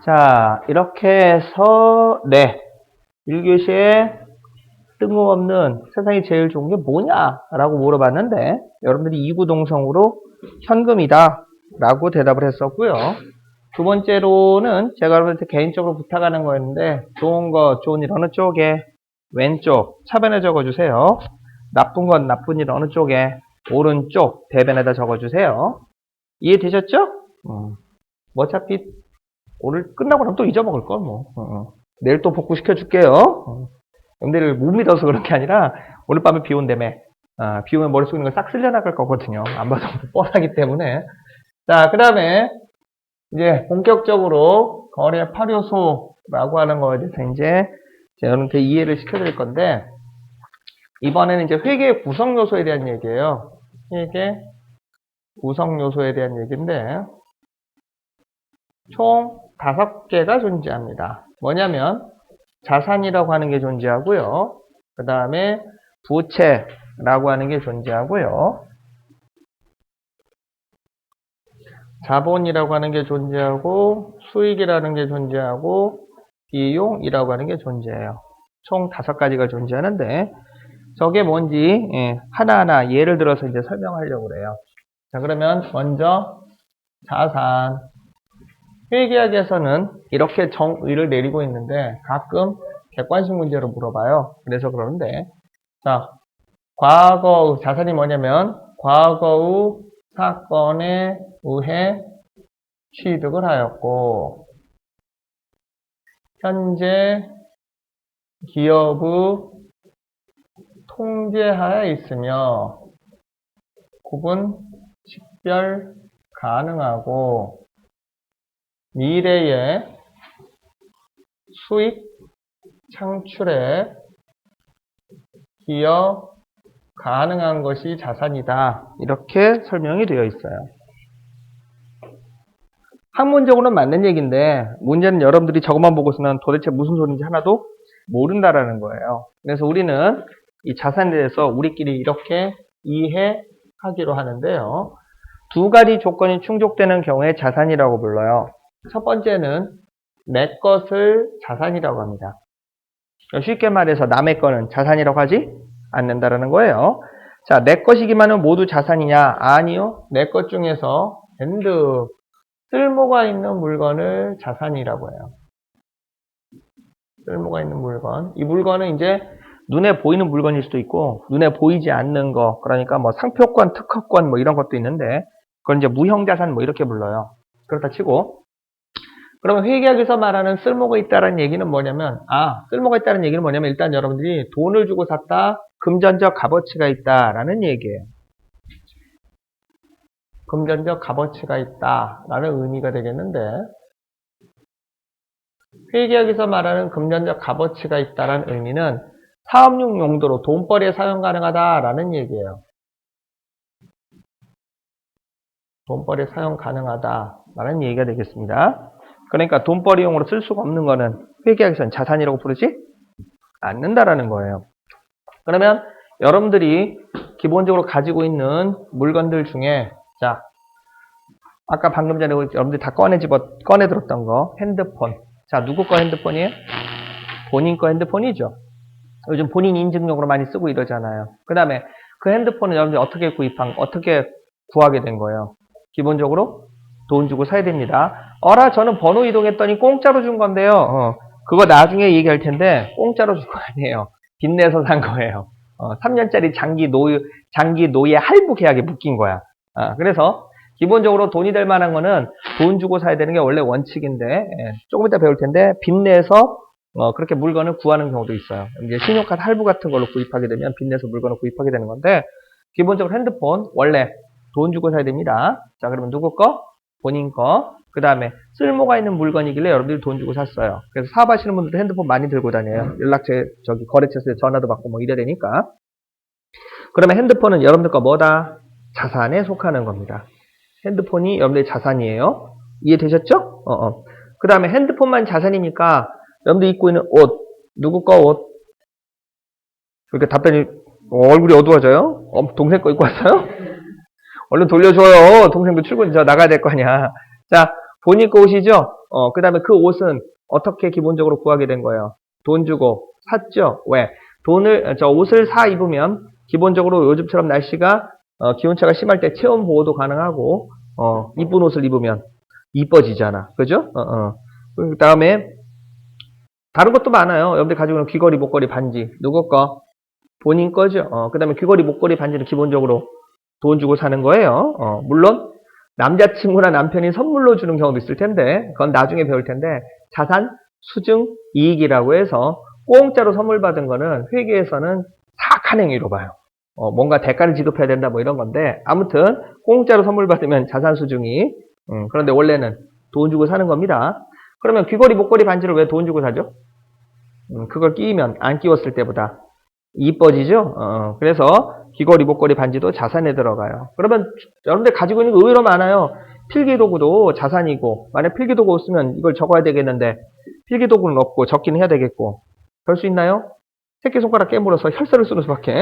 자, 이렇게 해서, 1교시에 뜬금없는 세상에 제일 좋은 게 뭐냐라고 물어봤는데, 여러분들이 이구동성으로 현금이다 라고 대답을 했었고요. 두 번째로는 제가 여러분한테 개인적으로 부탁하는 거였는데, 좋은 일 어느 쪽에, 왼쪽, 차변에 적어주세요. 나쁜 건 나쁜 일 어느 쪽에, 오른쪽, 대변에다 적어주세요. 이해되셨죠? 어차피 오늘 끝나고 나면 또 잊어먹을 걸 뭐. 내일 또 복구시켜줄게요. 여러분들을 못 믿어서 그런 게 아니라 오늘 밤에 비 온다며. 비 오면 머릿속에 있는 거 싹 쓸려나갈 거거든요. 안 봐도 뻔하기 때문에. 자, 그 다음에 이제 본격적으로 거래 8요소라고 하는 거에 대해서 이제 여러분한테 이해를 시켜드릴 건데, 이번에는 이제 회계 구성 요소에 대한 얘기예요. 회계 구성 요소에 대한 얘기인데, 총 5개가 존재합니다. 뭐냐면 자산이라고 하는 게 존재하고요. 그 다음에 부채라고 하는 게 존재하고요. 자본이라고 하는 게 존재하고, 수익이라는 게 존재하고, 비용이라고 하는 게 존재해요. 총 5가지가 존재하는데, 저게 뭔지 하나하나 예를 들어서 이제 설명하려고 그래요. 자, 그러면 먼저 자산. 회계학에서는 이렇게 정의를 내리고 있는데 가끔 객관식 문제로 물어봐요. 그래서 그러는데, 자, 과거 자산이 뭐냐면 과거의 사건에 의해 취득을 하였고, 현재 기업의 통제하에 있으며 구분 식별 가능하고, 미래의 수익 창출에 기여 가능한 것이 자산이다. 이렇게 설명이 되어 있어요. 학문적으로는 맞는 얘기인데, 문제는 여러분들이 저것만 보고서는 도대체 무슨 소리인지 하나도 모른다라는 거예요. 그래서 우리는 이 자산에 대해서 우리끼리 이렇게 이해하기로 하는데요. 2가지 조건이 충족되는 경우에 자산이라고 불러요. 첫 번째는 내 것을 자산이라고 합니다. 쉽게 말해서 남의 거는 자산이라고 하지 않는다라는 거예요. 자, 내 것이기만은 모두 자산이냐? 아니요. 내 것 중에서 쓸모가 있는 물건을 자산이라고 해요. 쓸모가 있는 물건. 이 물건은 이제 눈에 보이는 물건일 수도 있고, 눈에 보이지 않는 거, 그러니까 뭐 상표권, 특허권 뭐 이런 것도 있는데, 그건 이제 무형자산 뭐 이렇게 불러요. 그렇다 치고, 그러면 회계학에서 말하는 쓸모가 있다는 얘기는 뭐냐면, 쓸모가 있다는 얘기는 뭐냐면, 일단 여러분들이 돈을 주고 샀다, 금전적 값어치가 있다라는 얘기예요. 금전적 값어치가 있다라는 의미가 되겠는데, 회계학에서 말하는 금전적 값어치가 있다라는 의미는 사업용 용도로 돈벌이에 사용 가능하다라는 얘기예요. 돈벌이에 사용 가능하다라는 얘기가 되겠습니다. 그러니까 돈벌이용으로 쓸 수가 없는 거는 회계학에서는 자산이라고 부르지 않는다라는 거예요. 그러면 여러분들이 기본적으로 가지고 있는 물건들 중에, 자, 아까 방금 전에 여러분들이 다 꺼내 들었던 거, 핸드폰. 자, 누구 거 핸드폰이에요? 본인 거 핸드폰이죠. 요즘 본인 인증용으로 많이 쓰고 이러잖아요. 그 다음에 그 핸드폰은 여러분들이 어떻게 구하게 된 거예요? 기본적으로 돈 주고 사야 됩니다. 저는 번호 이동했더니 공짜로 준 건데요. 그거 나중에 얘기할 텐데, 공짜로 준 거 아니에요. 빚내서 산 거예요. 3년짜리 장기 노예 할부 계약에 묶인 거야. 그래서 기본적으로 돈이 될 만한 거는 돈 주고 사야 되는 게 원래 원칙인데, 조금 이따 배울 텐데, 빚내서 그렇게 물건을 구하는 경우도 있어요. 이제 신용카드 할부 같은 걸로 구입하게 되면 빚내서 물건을 구입하게 되는 건데, 기본적으로 핸드폰 원래 돈 주고 사야 됩니다. 자, 그러면 누구 거? 본인 거. 그 다음에 쓸모가 있는 물건이길래 여러분들이 돈 주고 샀어요. 그래서 사업하시는 분들도 핸드폰 많이 들고 다녀요. 거래처에서 전화도 받고 뭐 이래야 되니까. 그러면 핸드폰은 여러분들 거 뭐다? 자산에 속하는 겁니다. 핸드폰이 여러분들의 자산이에요. 이해되셨죠? 그 다음에 핸드폰만 자산이니까 여러분들 입고 있는 옷, 누구 거 옷? 그렇게 답변이 얼굴이 어두워져요? 동생 거 입고 왔어요? 얼른 돌려줘요. 동생도 나가야 될 거 아니야. 자, 본인 거 옷이죠? 그 다음에 그 옷은 어떻게 기본적으로 구하게 된 거예요? 돈 주고 샀죠? 왜? 옷을 사 입으면 기본적으로 요즘처럼 날씨가 기온차가 심할 때 체온 보호도 가능하고 이쁜 옷을 입으면 이뻐지잖아. 그죠? 그 다음에 다른 것도 많아요. 여러분들 가지고 있는 귀걸이, 목걸이, 반지. 누구 거? 본인 거죠. 그 다음에 귀걸이, 목걸이, 반지는 기본적으로 돈 주고 사는 거예요. 물론 남자친구나 남편이 선물로 주는 경우도 있을 텐데 그건 나중에 배울 텐데 자산 수증 이익이라고 해서 공짜로 선물 받은 거는 회계에서는 사악한 행위로 봐요. 뭔가 대가를 지급해야 된다 뭐 이런 건데 아무튼 공짜로 선물 받으면 자산 수증이 그런데 원래는 돈 주고 사는 겁니다. 그러면 귀걸이, 목걸이, 반지를 왜 돈 주고 사죠? 그걸 끼면 안 끼웠을 때보다 이뻐지죠? 그래서 귀걸이, 목걸이, 반지도 자산에 들어가요. 그러면 여러분들 가지고 있는 거 의외로 많아요. 필기도구도 자산이고 만약 필기도구 없으면 이걸 적어야 되겠는데 필기도구는 없고 적기는 해야 되겠고 별 수 있나요? 새끼손가락 깨물어서 혈서를 쓰는 수밖에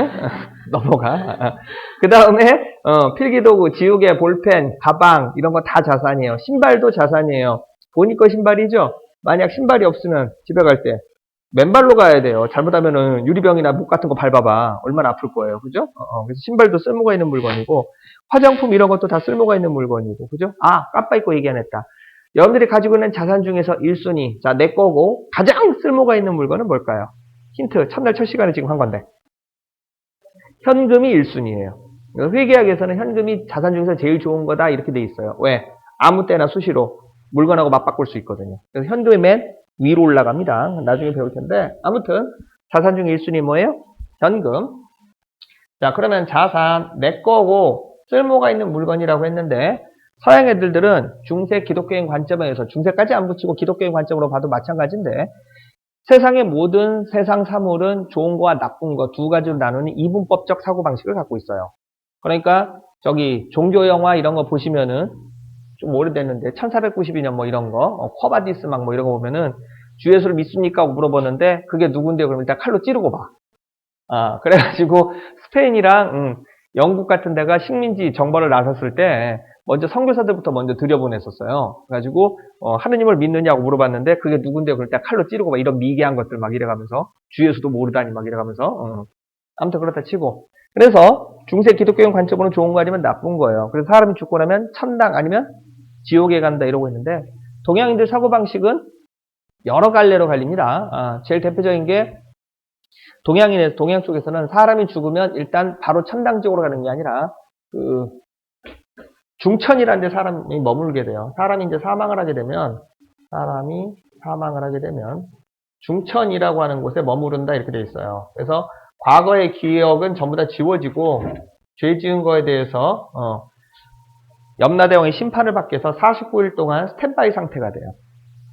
넘어가. 그 다음에 필기도구, 지우개, 볼펜, 가방 이런 거 다 자산이에요. 신발도 자산이에요. 본인 거 신발이죠? 만약 신발이 없으면 집에 갈 때 맨발로 가야 돼요. 잘못하면은 유리병이나 목 같은 거 밟아봐. 얼마나 아플 거예요. 그죠? 그래서 신발도 쓸모가 있는 물건이고, 화장품 이런 것도 다 쓸모가 있는 물건이고, 그죠? 깜빡 잊고 얘기 안 했다. 여러분들이 가지고 있는 자산 중에서 1순위. 자, 내 거고, 가장 쓸모가 있는 물건은 뭘까요? 힌트. 첫날 첫 시간에 지금 한 건데. 현금이 1순위예요. 회계학에서는 현금이 자산 중에서 제일 좋은 거다. 이렇게 돼 있어요. 왜? 아무 때나 수시로 물건하고 맞바꿀 수 있거든요. 그래서 현금이 맨 위로 올라갑니다. 나중에 배울 텐데 아무튼 자산 중 1순위 뭐예요? 현금. 자, 그러면 자산 내 거고 쓸모가 있는 물건이라고 했는데 서양 애들은 중세 기독교인 관점에 의해서 중세까지 안 붙이고 기독교인 관점으로 봐도 마찬가지인데 세상의 모든 세상 사물은 좋은 거와 나쁜 거 두 가지로 나누는 이분법적 사고방식을 갖고 있어요. 그러니까 저기 종교 영화 이런 거 보시면은 좀 오래됐는데 1492년 뭐 이런 거 쿼바디스 막 뭐 이런 거 보면은 주 예수를 믿습니까? 하고 물어보는데 그게 누군데요? 그러면 일단 칼로 찌르고 봐. 그래가지고 스페인이랑 영국 같은 데가 식민지 정벌을 나섰을 때 먼저 선교사들부터 먼저 들여보냈었어요. 그래가지고 하느님을 믿느냐고 물어봤는데 그게 누군데요? 그럴 때 칼로 찌르고 막 이런 미개한 것들 막 이래가면서 주 예수도 모르다니 막 이래가면서 아무튼 그렇다 치고 그래서 중세 기독교인 관점으로는 좋은 거 아니면 나쁜 거예요. 그래서 사람이 죽고 나면 천당 아니면 지옥에 간다 이러고 있는데 동양인들 사고방식은 여러 갈래로 갈립니다. 제일 대표적인 게 동양 쪽에서는 사람이 죽으면 일단 바로 천당 지옥으로 가는 게 아니라 그 중천이라는 데 사람이 머물게 돼요. 사람이 이제 사망을 하게 되면 중천이라고 하는 곳에 머무른다 이렇게 돼 있어요. 그래서 과거의 기억은 전부 다 지워지고 죄 지은 거에 대해서 염라대왕의 심판을 받기 위해서 49일 동안 스탠바이 상태가 돼요.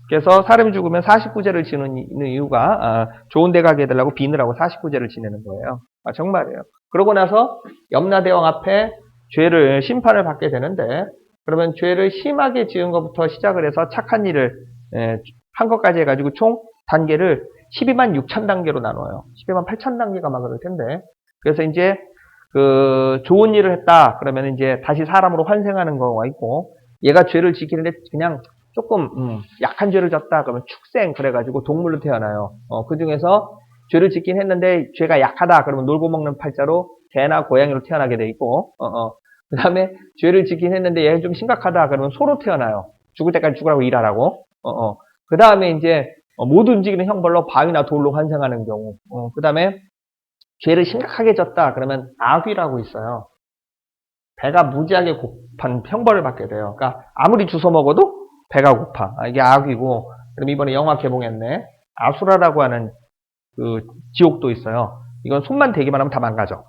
그래서 사람이 죽으면 49제를 지는 이유가 좋은 데 가게 해달라고 비느라고 49제를 지내는 거예요. 정말이에요. 그러고 나서 염라대왕 앞에 죄를 심판을 받게 되는데 그러면 죄를 심하게 지은 것부터 시작을 해서 착한 일을 한 것까지 해가지고 총 단계를 12만 6천 단계로 나눠요. 12만 8천 단계가 막 그럴 텐데 그래서 이제 그 좋은 일을 했다 그러면 이제 다시 사람으로 환생하는 경우가 있고 얘가 죄를 지키는데 그냥 조금 약한 죄를 졌다 그러면 축생 그래가지고 동물로 태어나요. 그 중에서 죄를 짓긴 했는데 죄가 약하다 그러면 놀고 먹는 팔자로 개나 고양이로 태어나게 돼 있고 그 다음에 죄를 짓긴 했는데 얘가 좀 심각하다 그러면 소로 태어나요. 죽을 때까지 죽으라고 일하라고. 그 다음에 이제 못 움직이는 형벌로 바위나 돌로 환생하는 경우. 그 다음에 죄를 심각하게 졌다 그러면 악귀라고 있어요. 배가 무지하게 고픈 형벌을 받게 돼요. 그러니까 아무리 주워 먹어도 배가 고파. 이게 악귀고 그럼 이번에 영화 개봉했네. 아수라라고 하는 그 지옥도 있어요. 이건 손만 대기만 하면 다 망가져.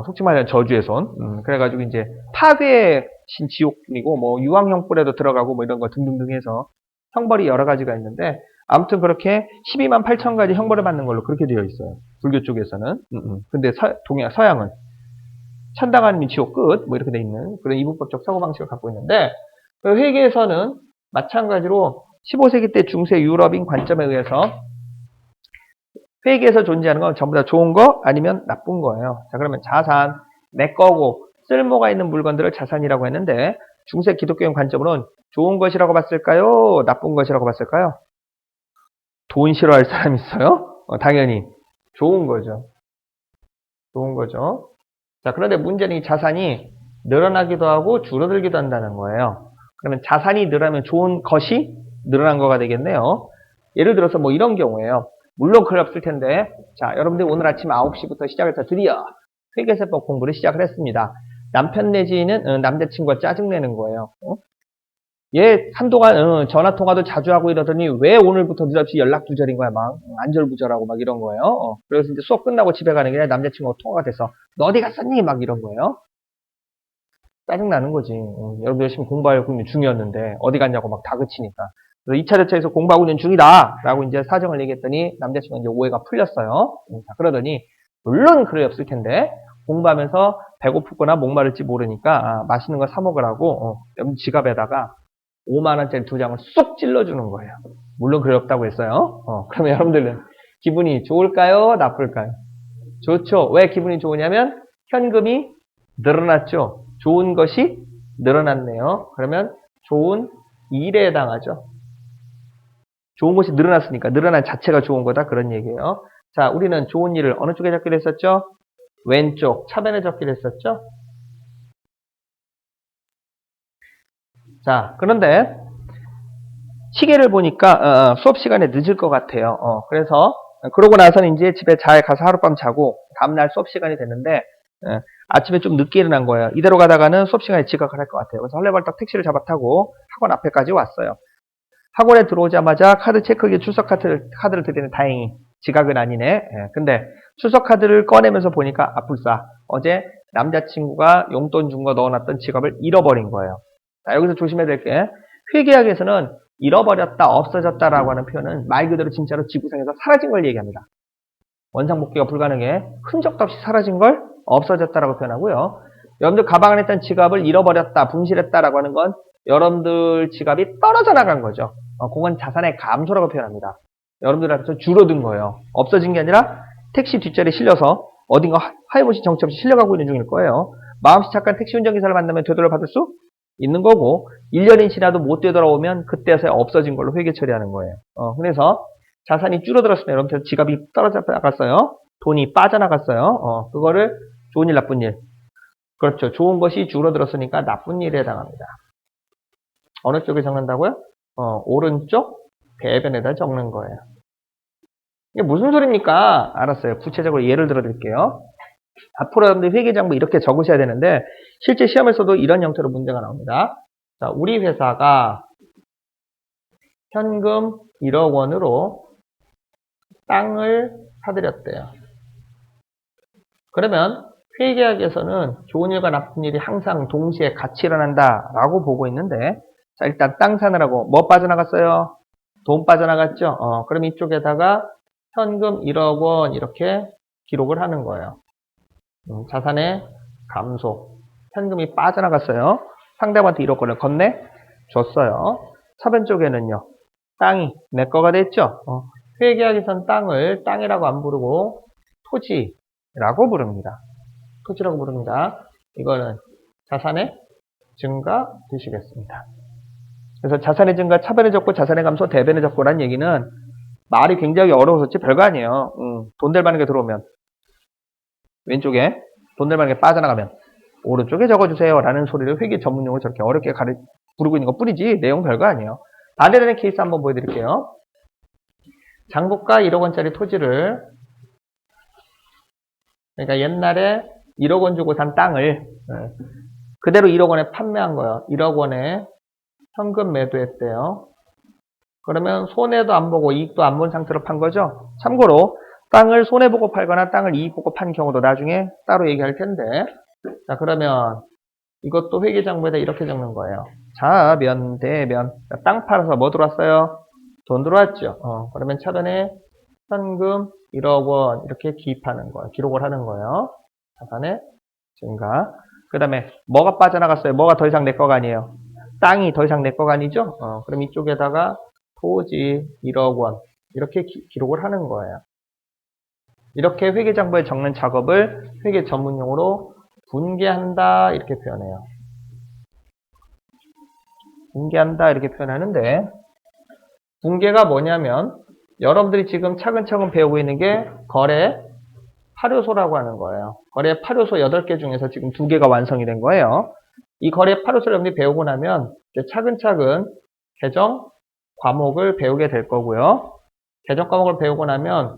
솔직히 말하면 저주의 손. 그래가지고 이제 파괴의 신 지옥이고 뭐 유황형불에도 들어가고 뭐 이런 거 등등등 해서 형벌이 여러 가지가 있는데 아무튼 그렇게 12만 8천 가지 형벌을 받는 걸로 그렇게 되어 있어요. 불교 쪽에서는. 근데 서양은 천당 아니면 지옥 끝 뭐 이렇게 돼 있는 그런 이분법적 사고방식을 갖고 있는데 회계에서는 마찬가지로 15세기 때 중세 유럽인 관점에 의해서 회계에서 존재하는 건 전부 다 좋은 거 아니면 나쁜 거예요. 자, 그러면 자산, 내 거고 쓸모가 있는 물건들을 자산이라고 했는데 중세 기독교인 관점으로는 좋은 것이라고 봤을까요? 나쁜 것이라고 봤을까요? 돈 싫어할 사람 있어요? 당연히 좋은 거죠. 좋은 거죠. 자, 그런데 문제는 이 자산이 늘어나기도 하고 줄어들기도 한다는 거예요. 그러면 자산이 늘어나면 좋은 것이 늘어난 거가 되겠네요. 예를 들어서 뭐 이런 경우에요. 물론 그럴 없을 텐데, 자, 여러분들 오늘 아침 9시부터 시작해서 드디어 회계세법 공부를 시작을 했습니다. 남편 내지는 남자친구가 짜증내는 거예요. 얘 한동안 전화통화도 자주 하고 이러더니 왜 오늘부터 느닷없이 연락 두절인 거야. 막 안절부절하고 막 이런 거예요. 그래서 이제 수업 끝나고 집에 가는 길에 남자친구가 통화가 돼서 너 어디 갔었니? 막 이런 거예요. 짜증나는 거지. 여러분들 열심히 공부하고 있는 중이었는데 어디 갔냐고 막 다그치니까. 그래서 2차 저차에서 공부하고 있는 중이다 라고 이제 사정을 얘기했더니 남자친구가 이제 오해가 풀렸어요. 자, 그러더니 물론 그래 없을 텐데 공부하면서 배고프거나 목마를지 모르니까 맛있는 거 사 먹으라고 지갑에다가 5만원짜리 2장을 쏙 찔러주는 거예요. 물론 그래 없다고 했어요. 그러면 여러분들은 기분이 좋을까요? 나쁠까요? 좋죠. 왜 기분이 좋으냐면 현금이 늘어났죠. 좋은 것이 늘어났네요. 그러면 좋은 일에 해당하죠. 좋은 것이 늘어났으니까 늘어난 자체가 좋은 거다 그런 얘기예요. 자, 우리는 좋은 일을 어느 쪽에 적기로 했었죠? 왼쪽 차변에 적기로 했었죠? 자, 그런데 시계를 보니까 수업 시간에 늦을 것 같아요. 그래서 그러고 나서는 이제 집에 잘 가서 하룻밤 자고 다음날 수업 시간이 됐는데 아침에 좀 늦게 일어난 거예요. 이대로 가다가는 수업 시간에 지각을 할 것 같아요. 그래서 헐레벌떡 택시를 잡아 타고 학원 앞에까지 왔어요. 학원에 들어오자마자 카드 체크기에 출석 카드를 드리는 다행히 지각은 아니네. 근데 출석 카드를 꺼내면서 보니까 아뿔싸 어제 남자친구가 용돈 준 거 넣어놨던 지갑을 잃어버린 거예요. 자, 여기서 조심해야 될 게 회계학에서는 잃어버렸다, 없어졌다라고 하는 표현은 말 그대로 진짜로 지구상에서 사라진 걸 얘기합니다. 원상복귀가 불가능해 흔적도 없이 사라진 걸 없어졌다라고 표현하고요. 여러분들 가방 안에 있던 지갑을 잃어버렸다, 분실했다라고 하는 건 여러분들 지갑이 떨어져 나간 거죠. 그건 자산의 감소라고 표현합니다. 여러분들한테 줄어든 거예요. 없어진 게 아니라 택시 뒷자리에 실려서 어딘가 하염없이 정처 없이 실려가고 있는 중일 거예요. 마음씨 착한 택시 운전기사를 만나면 되돌려 받을 수 있는 거고 1년이 지나도 못 되돌아오면 그때서야 없어진 걸로 회계 처리하는 거예요. 그래서 자산이 줄어들었으면 여러분들 지갑이 떨어져 나갔어요. 돈이 빠져나갔어요. 그거를 좋은 일, 나쁜 일. 그렇죠. 좋은 것이 줄어들었으니까 나쁜 일에 해당합니다. 어느 쪽에 적는다고요? 오른쪽 대변에다 적는 거예요. 이게 무슨 소리입니까? 알았어요. 구체적으로 예를 들어 드릴게요. 앞으로 여러분들 회계장부 이렇게 적으셔야 되는데 실제 시험에서도 이런 형태로 문제가 나옵니다. 자, 우리 회사가 현금 1억 원으로 땅을 사들였대요. 그러면 회계학에서는 좋은 일과 나쁜 일이 항상 동시에 같이 일어난다라고 보고 있는데 자, 일단 땅 사느라고 뭐 빠져나갔어요? 돈 빠져나갔죠? 그럼 이쪽에다가 현금 1억 원 이렇게 기록을 하는 거예요. 자산의 감소. 현금이 빠져나갔어요. 상대방한테 1억 원을 건네줬어요. 차변 쪽에는요. 땅이 내 거가 됐죠? 회계학에선 땅을 땅이라고 안 부르고 토지라고 부릅니다. 토지라고 부릅니다. 이거는 자산의 증가 되시겠습니다. 그래서 자산의 증가 차변에 적고 자산의 감소 대변에 적고라는 얘기는 말이 굉장히 어려워서 별거 아니에요. 돈 될 만한 게 들어오면 왼쪽에 돈 될 만한 게 빠져나가면 오른쪽에 적어주세요 라는 소리를 회계 전문용어로 저렇게 어렵게 부르고 있는 것 뿐이지 내용 별거 아니에요. 반대되는 케이스 한번 보여드릴게요. 장부가 1억 원짜리 토지를 그러니까 옛날에 1억 원 주고 산 땅을 그대로 1억 원에 판매한 거예요. 1억 원에 현금 매도했대요. 그러면 손해도 안 보고 이익도 안 본 상태로 판 거죠. 참고로 땅을 손해보고 팔거나 땅을 이익 보고 판 경우도 나중에 따로 얘기할 텐데 자 그러면 이것도 회계장부에다 이렇게 적는 거예요. 자변 대변 땅 팔아서 뭐 들어왔어요? 돈 들어왔죠. 그러면 차변에 현금 1억 원 이렇게 기입하는 거예요. 기록을 하는 거예요. 자산의 증가. 그 다음에 뭐가 빠져나갔어요? 뭐가 더 이상 내 거가 아니에요? 땅이 더 이상 내 거가 아니죠? 그럼 이쪽에다가 토지 1억 원 이렇게 기록을 하는 거예요. 이렇게 회계장부에 적는 작업을 회계 전문용어로 분계한다 이렇게 표현해요. 붕괴한다 이렇게 표현하는데 붕괴가 뭐냐면 여러분들이 지금 차근차근 배우고 있는 게 거래 8요소라고 하는 거예요. 거래 8요소 8개 중에서 지금 2개가 완성이 된 거예요. 이 거래 8요소를 여러분들이 배우고 나면 이제 차근차근 계정 과목을 배우게 될 거고요. 계정 과목을 배우고 나면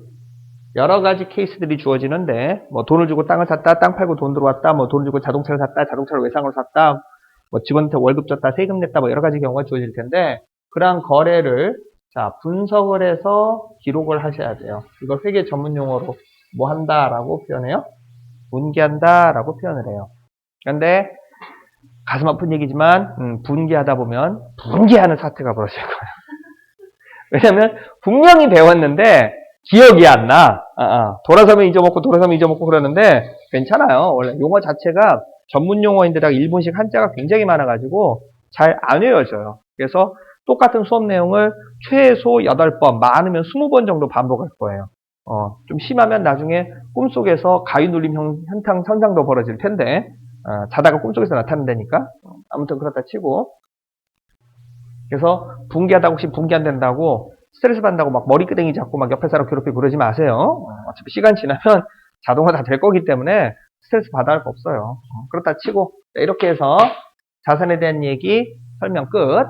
여러 가지 케이스들이 주어지는데 뭐 돈을 주고 땅을 샀다, 땅 팔고 돈 들어왔다, 뭐 돈을 주고 자동차를 샀다, 자동차를 외상으로 샀다, 뭐 직원한테 월급 줬다, 세금 냈다, 뭐 여러 가지 경우가 주어질 텐데 그러한 거래를 자 분석을 해서 기록을 하셔야 돼요. 이걸 회계 전문 용어로 뭐 한다라고 표현해요? 분기한다라고 표현을 해요. 그런데 가슴 아픈 얘기지만 분기하다 보면 분기하는 사태가 벌어질 거예요. 왜냐면 분명히 배웠는데 기억이 안 나. 돌아서면 잊어먹고 돌아서면 잊어먹고 그러는데 괜찮아요. 원래 용어 자체가 전문 용어인데다가 일본식 한자가 굉장히 많아가지고 잘 안 외워져요. 그래서 똑같은 수업 내용을 최소 8번, 많으면 20번 정도 반복할 거예요. 좀 심하면 나중에 꿈속에서 가위눌림 현상도 벌어질 텐데 자다가 꿈속에서 나타난다니까. 아무튼 그렇다 치고 그래서 분기하다 혹시 분기 안 된다고 스트레스 받는다고 막 머리끄댕이 잡고 막 옆에 사람 괴롭히고 그러지 마세요. 어차피 시간 지나면 자동화 다 될 거기 때문에 스트레스 받아야 할 거 없어요. 그렇다 치고 이렇게 해서 자산에 대한 얘기 설명 끝.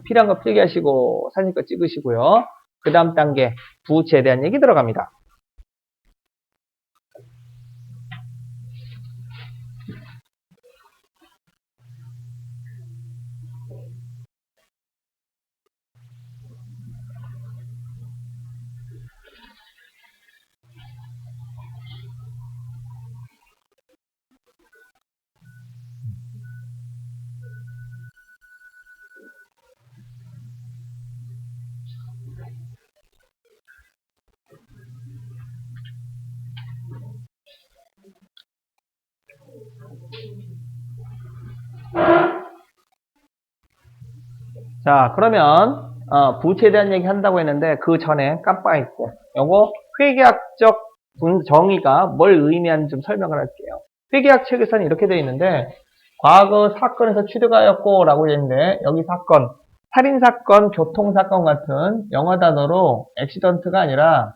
필요한 거 필기하시고 사진 거 찍으시고요. 그 다음 단계 부채에 대한 얘기 들어갑니다. 자, 그러면 부채에 대한 얘기 한다고 했는데 그 전에 깜빡 잊고 요거 회계학적 정의가 뭘 의미하는지 좀 설명을 할게요. 회계학 책에서는 이렇게 되어 있는데 과거 사건에서 취득하였고 라고 되어 있는데 여기 사건, 살인사건, 교통사건 같은 영어 단어로 액시던트가 아니라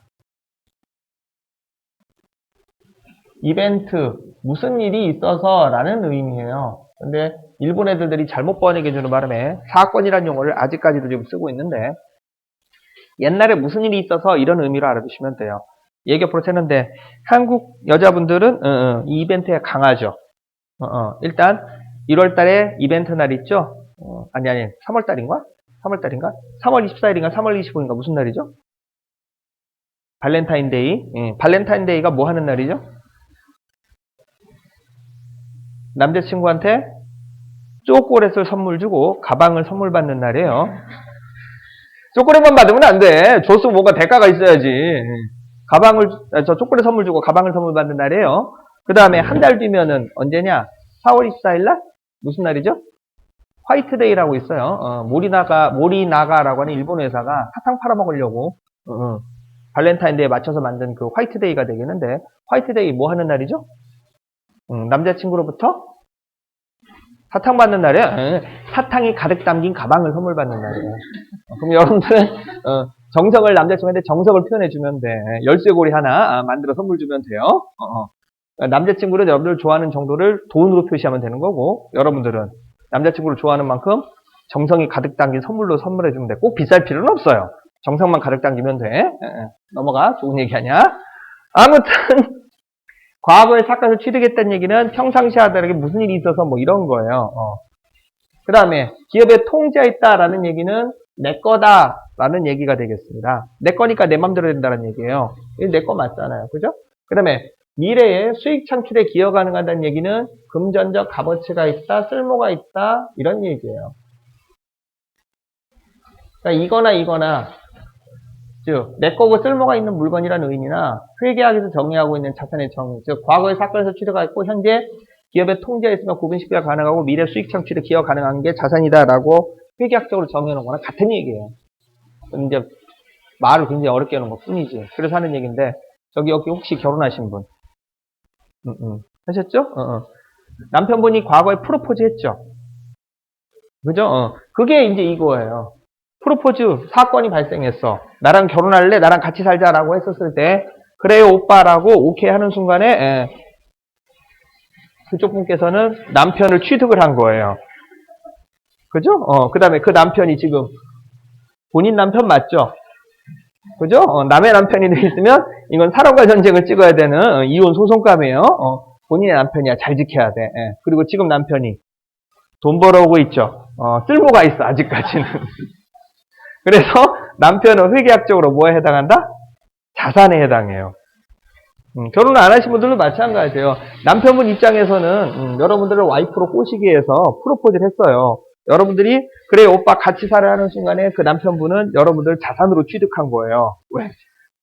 이벤트, 무슨 일이 있어서 라는 의미예요. 근데 일본 애들이 잘못 번역해주는 바람에 사건이라는 용어를 아직까지도 지금 쓰고 있는데 옛날에 무슨 일이 있어서 이런 의미로 알아두시면 돼요. 얘기 앞으로 새는데 한국 여자분들은 이 이벤트에 강하죠. 일단 1월달에 이벤트 날 있죠. 아니 3월달인가? 3월달인가? 3월 24일인가 3월 25일인가 무슨 날이죠? 발렌타인데이. 발렌타인데이가 뭐 하는 날이죠? 남자친구한테 초콜릿을 선물 주고 가방을 선물 받는 날이에요. 초콜릿만 받으면 안 돼. 줬으면 뭔가 대가가 있어야지. 초콜릿 선물 주고 가방을 선물 받는 날이에요. 그 다음에 한 달 뒤면은 언제냐? 4월 24일 날? 무슨 날이죠? 화이트데이라고 있어요. 모리나가라고 하는 일본 회사가 사탕 팔아먹으려고 발렌타인데이에 맞춰서 만든 그 화이트데이가 되겠는데 화이트데이 뭐 하는 날이죠? 남자친구로부터 사탕 받는 날이야. 사탕이 가득 담긴 가방을 선물 받는 날이에요. 그럼 여러분들은 정성을 남자친구한테 정성을 표현해주면 돼. 열쇠고리 하나 만들어 선물 주면 돼요. 남자친구를 여러분들 좋아하는 정도를 돈으로 표시하면 되는 거고 여러분들은 남자친구를 좋아하는 만큼 정성이 가득 담긴 선물로 선물해주면 돼. 꼭 비쌀 필요는 없어요. 정성만 가득 담기면 돼. 넘어가. 좋은 얘기 아니야? 아무튼 과거에 사건에서 취득했다는 얘기는 평상시 하더라도 무슨 일이 있어서 뭐 이런 거예요. 그 다음에 기업에 통지가 있다라는 얘기는 내 거다라는 얘기가 되겠습니다. 내 거니까 내 맘대로 된다는 얘기예요. 이게 내 거 맞잖아요. 그죠? 그 다음에 미래에 수익 창출에 기여 가능하다는 얘기는 금전적 값어치가 있다, 쓸모가 있다 이런 얘기예요. 그러니까 이거나 즉 내 거고 쓸모가 있는 물건이라는 의미나 회계학에서 정의하고 있는 자산의 정의, 즉 과거의 사건에서 취득가 있고 현재 기업의 통제가 있으면 구분식비가 가능하고 미래 수익 창출에 기여 가능한 게 자산이다라고 회계학적으로 정의하는 거나 같은 얘기예요. 이제 말을 굉장히 어렵게 하는 것 뿐이지. 그래서 하는 얘기인데 여기 혹시 결혼하신 분 하셨죠? 남편분이 과거에 프로포즈 했죠? 그죠? 그게 이제 이거예요. 프로포즈 사건이 발생했어. 나랑 결혼할래? 나랑 같이 살자라고 했었을 때, 그래요, 오빠라고 오케이 하는 순간에, 그쪽 분께서는 남편을 취득을 한 거예요. 그죠? 그 다음에 그 남편이 지금 본인 남편 맞죠? 그죠? 남의 남편이 돼 있으면 이건 사랑과 전쟁을 찍어야 되는 이혼 소송감이에요. 본인의 남편이야. 잘 지켜야 돼. 그리고 지금 남편이 돈 벌어오고 있죠. 쓸모가 있어. 아직까지는. 그래서 남편은 회계학적으로 뭐에 해당한다? 자산에 해당해요. 결혼 안 하신 분들도 마찬가지예요. 남편분 입장에서는 여러분들을 와이프로 꼬시기 위해서 프로포즈를 했어요. 여러분들이 그래 오빠 같이 살아 하는 순간에 그 남편분은 여러분들 자산으로 취득한 거예요. 왜?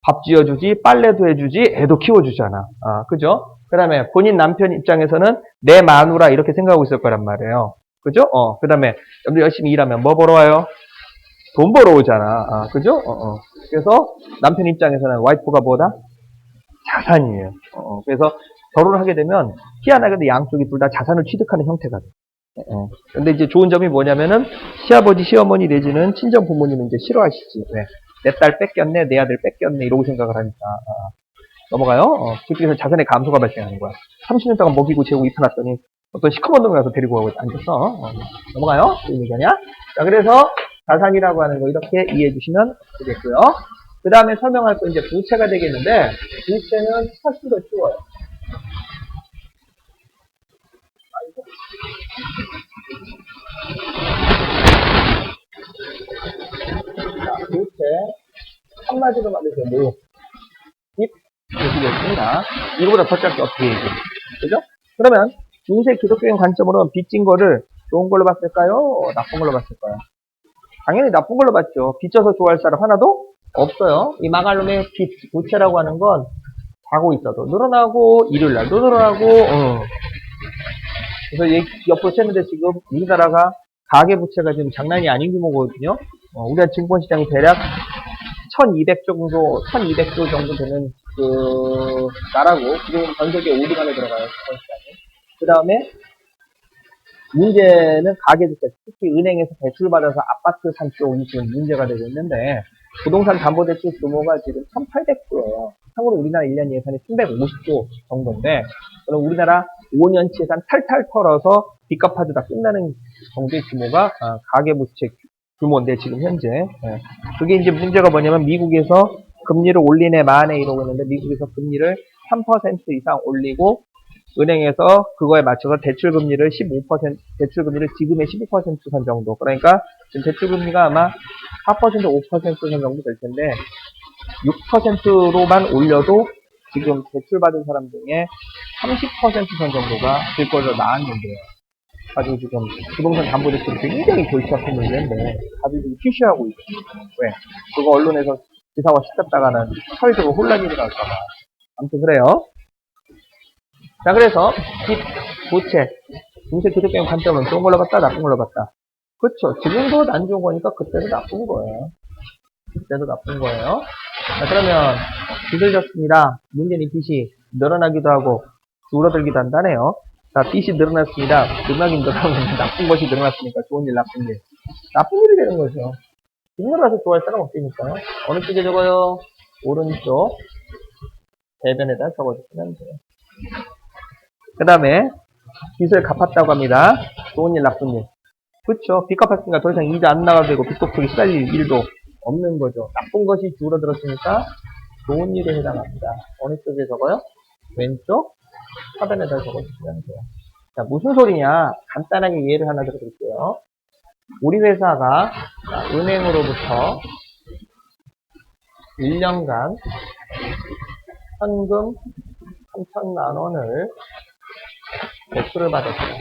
밥 지어주지, 빨래도 해주지, 애도 키워주잖아. 그죠? 그 다음에 본인 남편 입장에서는 내 마누라 이렇게 생각하고 있을 거란 말이에요. 그죠? 그 다음에 여러분들 열심히 일하면 뭐 벌어와요? 돈 벌어오잖아. 그죠? 그래서 남편 입장에서는 와이프가 뭐다? 자산이에요. 그래서 결혼을 하게 되면 희한하게도 양쪽이 둘 다 자산을 취득하는 형태가 돼. 근데 이제 좋은 점이 뭐냐면은 시아버지, 시어머니 내지는 친정 부모님은 이제 싫어하시지. 왜? 내 딸 뺏겼네, 내 아들 뺏겼네 이러고 생각을 하니까. 넘어가요. 그쪽에서 자산의 감소가 발생하는 거야. 30년 동안 먹이고 재우고 입혀놨더니 어떤 시커먼 놈이 가서 데리고 가고 앉았어. 넘어가요. 무슨 얘기냐? 자, 그래서 자산이라고 하는 거 이렇게 이해해 주시면 되겠고요. 그 다음에 설명할 거 이제 부채가 되겠는데, 부채는 사실 더 쉬워요. 자, 부채. 한마디로 말해서 뭐, 빚, 보시겠습니다. 이거보다 더 짧게 어떻게 얘기해. 그죠? 그러면, 중세 기독교인 관점으로는 빚진 거를 좋은 걸로 봤을까요? 나쁜 걸로 봤을까요? 당연히 나쁜 걸로 봤죠. 빚져서 좋아할 사람 하나도 없어요. 이 망할놈의 빚, 부채라고 하는 건 자고 있어도 늘어나고, 일요일날도 늘어나고, 그래서 옆으로 쳤는데 지금 우리나라가 가계부채가 지금 장난이 아닌 규모거든요. 우리나라 증권시장이 대략 1200조 정도 되는 그 나라고, 지금 전 세계 5등 안에 들어가요, 증권시장이. 그 다음에 문제는 가계부채, 특히 은행에서 대출받아서 아파트 산 쪽이 지금 문제가 되고 있는데, 부동산 담보대출 규모가 지금 1800조예요. 참고로 우리나라 1년 예산이 350조 정도인데, 그럼 우리나라 5년치 예산 탈탈 털어서 빚 갚아주다 끝나는 정도의 규모가 가계부채 규모인데 지금 현재. 그게 이제 문제가 뭐냐면 미국에서 금리를 올리네 마네 이러고 있는데, 미국에서 금리를 3% 이상 올리고 은행에서 그거에 맞춰서 대출금리를 15%, 대출금리를 지금의 15%선 정도. 그러니까 지금 대출금리가 아마 4% 5%선 정도 될 텐데 6%로만 올려도 지금 대출받은 사람 중에 30%선 정도가 될 걸로 나왔는데요. 가지고 지금 부동산 담보대출이 굉장히 골치 아픈 문제인데 다들 지금 쉬쉬하고 있어요. 왜? 그거 언론에서 기사화 시켰다가는 사회적으로 혼란이 일어날까봐. 아무튼 그래요. 자, 그래서 빚, 부채, 중세 기독교인 관점은 좋은 걸로 봤다, 나쁜 걸로 봤다. 그렇죠. 지금도 안 좋은 거니까 그때도 나쁜 거예요. 그때도 나쁜 거예요. 자, 그러면 빚을 졌습니다. 문제는 빚이 늘어나기도 하고 줄어들기도 한다네요. 자, 빚이 늘어났습니다. 늘어나긴 늘어나고 나쁜 것이 늘어났으니까 좋은 일, 나쁜 일. 나쁜 일이 되는 거죠. 빚 늘어나서 좋아할 사람 없으니까요. 어느 쪽에 적어요? 오른쪽 대변에다 적어주시면 돼요. 그 다음에 빚을 갚았다고 합니다. 좋은 일, 나쁜 일. 그렇죠. 빚 갚았으니까 더 이상 이자 안 나가도 되고 빚 속속에 시달릴 일도 없는 거죠. 나쁜 것이 줄어들었으니까 좋은 일에 해당합니다. 어느 쪽에 적어요? 왼쪽 화면에다 적어주시면 돼요. 자, 무슨 소리냐? 간단하게 이해를 하나 드려드릴게요. 우리 회사가 은행으로부터 1년간 현금 3천만 원을 대출을 받았어요.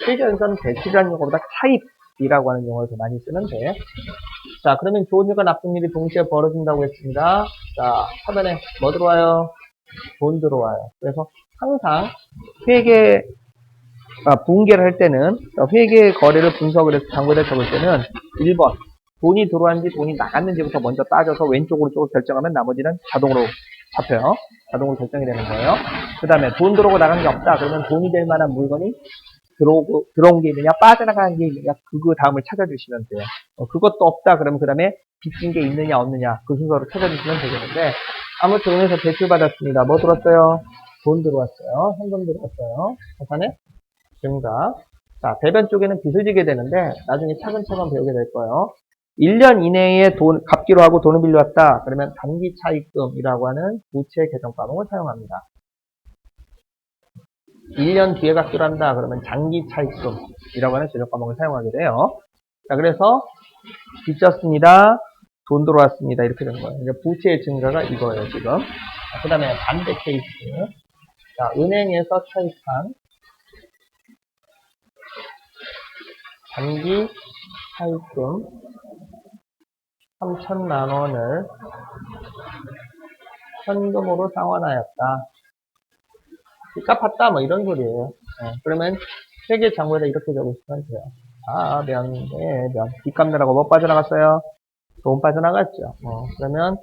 실전에서는 대출이라는 용어보다 차입이라고 하는 용어를 더 많이 쓰는데, 자, 그러면 좋은 일과 나쁜 일이 동시에 벌어진다고 했습니다. 자, 화면에 뭐 들어와요? 돈 들어와요. 그래서 항상 분계를 할 때는, 회계 거래를 분석을 해서 장부에다 적을 때는 1번, 돈이 들어왔는지 돈이 나갔는지부터 먼저 따져서 왼쪽으로 쪽으로 결정하면 나머지는 자동으로 잡혀요. 자동으로 결정이 되는 거예요. 그 다음에 돈 들어오고 나간 게 없다. 그러면 돈이 될 만한 물건이 들어온 게 있느냐, 빠져나가는 게 있느냐, 그 다음을 찾아주시면 돼요. 그것도 없다, 그러면 그 다음에 빚진 게 있느냐, 없느냐, 그 순서로 찾아주시면 되겠는데, 아무튼 은행에서 대출받았습니다. 뭐 들어왔어요? 돈 들어왔어요. 현금 들어왔어요. 자산의 증가. 자, 배변 쪽에는 빚을 지게 되는데, 나중에 차근차근 배우게 될 거예요. 1년 이내에 갚기로 하고 돈을 빌려왔다. 그러면 단기 차입금이라고 하는 부채 개정 과목을 사용합니다. 1년 뒤에 갚기로 한다. 그러면 장기 차입금이라고 하는 개정 과목을 사용하게 돼요. 자, 그래서 빚졌습니다. 돈 들어왔습니다. 이렇게 된 거예요. 그러니까 부채의 증가가 이거예요, 지금. 그 다음에 반대 케이스. 자, 은행에서 차입한 단기 차입금 3천만 원을 현금으로 상환하였다. 갚았다, 뭐 이런 소리예요. 그러면 회계장부에다 이렇게 적으시면 돼요. 빚 갚느라고 뭐 빠져나갔어요? 돈 빠져나갔죠. 그러면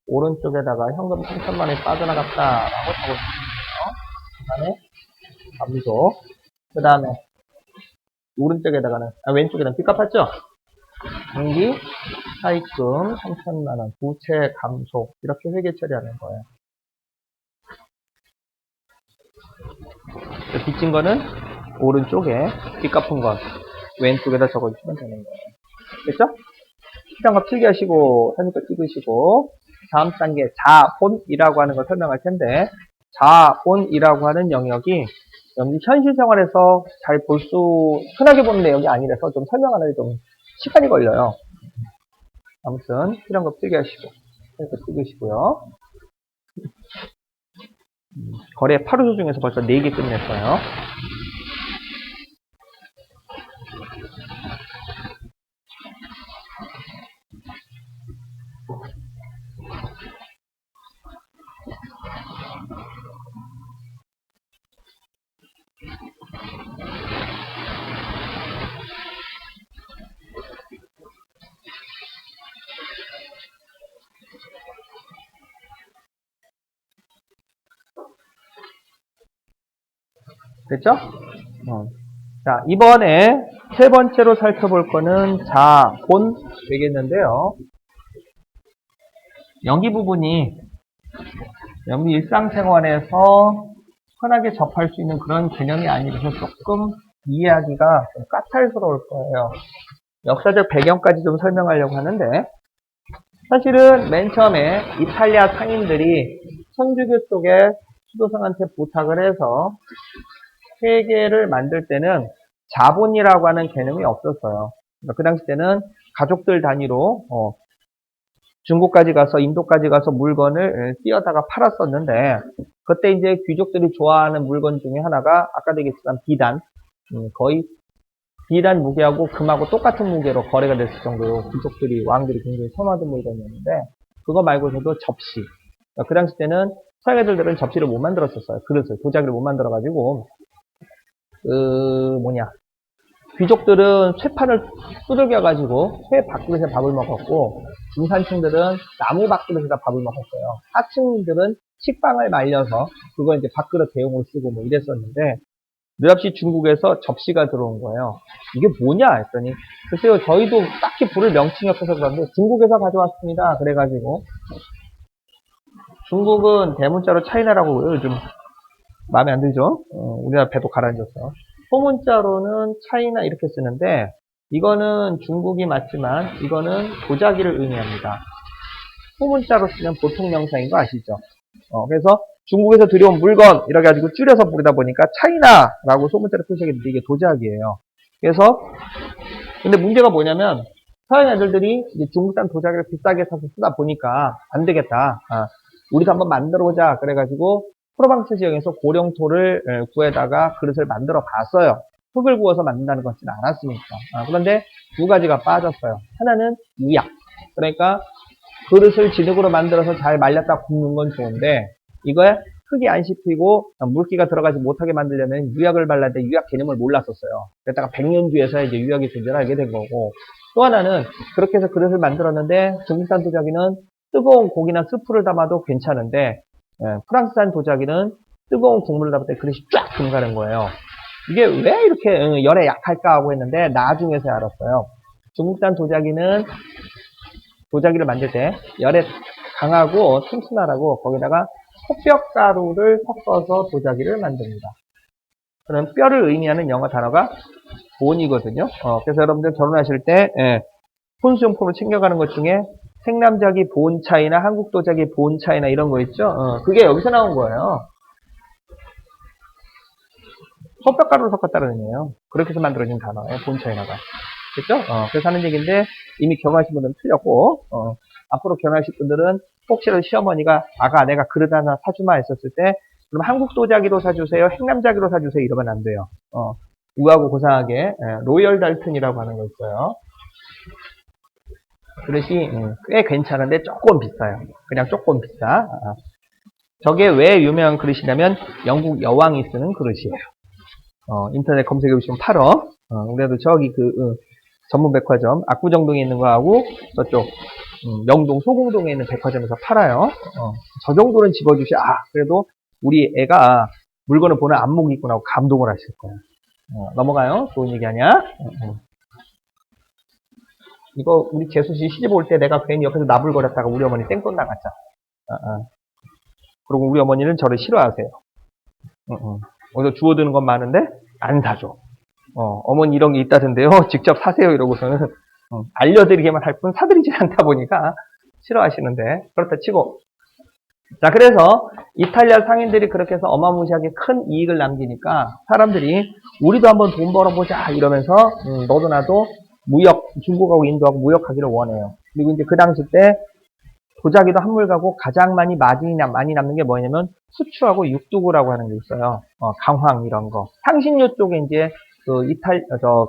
오른쪽에다가 현금 3천만 원이 빠져나갔다라고 적어주시면 돼요. 그 다음에 감소. 그 다음에 오른쪽에다가는 왼쪽에다가 빚 갚았죠? 단기 차입금 3천만 원, 부채 감소, 이렇게 회계 처리하는 거예요. 빚진 거는 오른쪽에, 빚 갚은 건 왼쪽에다 적어주시면 되는 거예요. 됐죠? 시장값 필기하시고 사진도 찍으시고, 다음 단계 자본이라고 하는 걸 설명할 텐데, 자본이라고 하는 영역이 현실 생활에서 잘 흔하게 보는 내용이 아니라서 좀 설명하는 데 좀 시간이 걸려요. 아무튼 이런 거 필기하시고 이렇게 찍으시고요. 거래 8호조 중에서 벌써 4개 끝냈어요. 됐죠? 자, 이번에 세 번째로 살펴볼 거는 자본 되겠는데요. 여기 부분이 여기 일상생활에서 흔하게 접할 수 있는 그런 개념이 아니라서 조금 이해하기가 좀 까탈스러울 거예요. 역사적 배경까지 좀 설명하려고 하는데, 사실은 맨 처음에 이탈리아 상인들이 천주교 쪽에 수도승한테 부탁을 해서 세계를 만들 때는 자본이라고 하는 개념이 없었어요. 그러니까 그 당시 때는 가족들 단위로 중국까지 가서 인도까지 가서 물건을 띄어다가 팔았었는데, 그때 이제 귀족들이 좋아하는 물건 중에 하나가 아까도 얘기했지만 비단, 거의 비단 무게하고 금하고 똑같은 무게로 거래가 됐을 정도로 귀족들이, 왕들이 굉장히 선호하던 물건이었는데, 그거 말고서도 접시. 그 당시 때는 서양 애들은 접시를 못 만들었었어요. 그릇을, 도자기를 못 만들어가지고 귀족들은 쇠판을 두들겨가지고 쇠 밥그릇에 밥을 먹었고, 중산층들은 나무 밥그릇에다 밥을 먹었어요. 하층들은 식빵을 말려서 그걸 이제 밥그릇 대용으로 쓰고 뭐 이랬었는데, 느닷없이 중국에서 접시가 들어온 거예요. 이게 뭐냐 했더니, 글쎄요, 저희도 딱히 부를 명칭이 없어서 그런데 중국에서 가져왔습니다. 그래가지고 중국은 대문자로 차이나라고 요즘 마음에 안 들죠? 우리나라 배도 가라앉았어. 소문자로는 차이나 이렇게 쓰는데, 이거는 중국이 맞지만 이거는 도자기를 의미합니다. 소문자로 쓰면 보통 명사인 거 아시죠? 그래서 중국에서 들여온 물건 이렇게 가지고 줄여서 부르다 보니까 차이나라고 소문자로 표시하겠는데, 이게 도자기예요. 그래서 근데 문제가 뭐냐면, 서양 애들이 이제 중국산 도자기를 비싸게 사서 쓰다 보니까 안 되겠다. 우리도 한번 만들어보자. 그래가지고 프로방스 지역에서 고령토를 구해다가 그릇을 만들어 봤어요. 흙을 구워서 만든다는 것은 않았으니까. 그런데 두 가지가 빠졌어요. 하나는 유약. 그러니까 그릇을 진흙으로 만들어서 잘 말렸다 굽는 건 좋은데, 이거에 흙이 안 씹히고 물기가 들어가지 못하게 만들려면 유약을 발라야 돼. 유약 개념을 몰랐었어요. 그랬다가 100년 뒤에서 이제 유약의 존재를 알게 된 거고, 또 하나는 그렇게 해서 그릇을 만들었는데 중국산 도자기는 뜨거운 고기나 스프를 담아도 괜찮은데, 프랑스산 도자기는 뜨거운 국물을 담을 때 그릇이 쫙 들어가는 거예요. 이게 왜 이렇게 열에 약할까 하고 했는데 나중에서 알았어요. 중국산 도자기를 만들 때 열에 강하고 튼튼하라고 거기다가 호뼈가루를 섞어서 도자기를 만듭니다. 그럼 뼈를 의미하는 영어 단어가 본이거든요. 그래서 여러분들 결혼하실 때 혼수용품을 챙겨가는 것 중에 생남자기 본 차이나 한국 도자기 본 차이나 이런 거 있죠. 그게 여기서 나온 거예요. 호뼈가루를 섞었다는 의미예요. 그렇게 해서 만들어진 단어예요. 본 차이나가. 그렇죠? 그래서 하는 얘기인데 이미 결혼하신 분들은 틀렸고 앞으로 결혼하실 분들은 혹시라도 시어머니가 아가 내가 그릇 하나 사주마 했었을 때 그럼 한국 도자기로 사주세요. 행남자기로 사주세요. 이러면 안 돼요. 우아하고 고상하게 로열 달튼이라고 하는 거 있어요. 그릇이 꽤 괜찮은데 조금 비싸요. 그냥 조금 비싸. 저게 왜 유명한 그릇이냐면 영국 여왕이 쓰는 그릇이에요. 인터넷 검색해 보시면 팔어. 그래도 저기 전문 백화점 압구정동에 있는 거하고 저쪽 명동 소공동에 있는 백화점에서 팔아요. 저 정도는 집어주시. 그래도 우리 애가 물건을 보는 안목이 있구나 하고 감동을 하실 거예요. 넘어가요. 좋은 얘기 아니야? 이거 우리 재수씨 시집 올 때 내가 괜히 옆에서 나불거렸다가 우리 어머니 땡돈 나갔죠. 그리고 우리 어머니는 저를 싫어하세요. 어디서 주워드는 건 많은데 안 사줘. 어머니 이런 게 있다던데요. 직접 사세요 이러고서는 알려드리기만 할 뿐 사드리지 않다 보니까 싫어하시는데 그렇다 치고 자 그래서 이탈리아 상인들이 그렇게 해서 어마무시하게 큰 이익을 남기니까 사람들이 우리도 한번 돈 벌어보자 이러면서 너도 나도 무역 중국하고 인도하고 무역하기를 원해요. 그리고 이제 그 당시 때 도자기도 한물가고 가장 많이 많이 남는 게 뭐냐면 후추하고 육두구라고 하는 게 있어요. 강황 이런 거. 향신료 쪽에 이제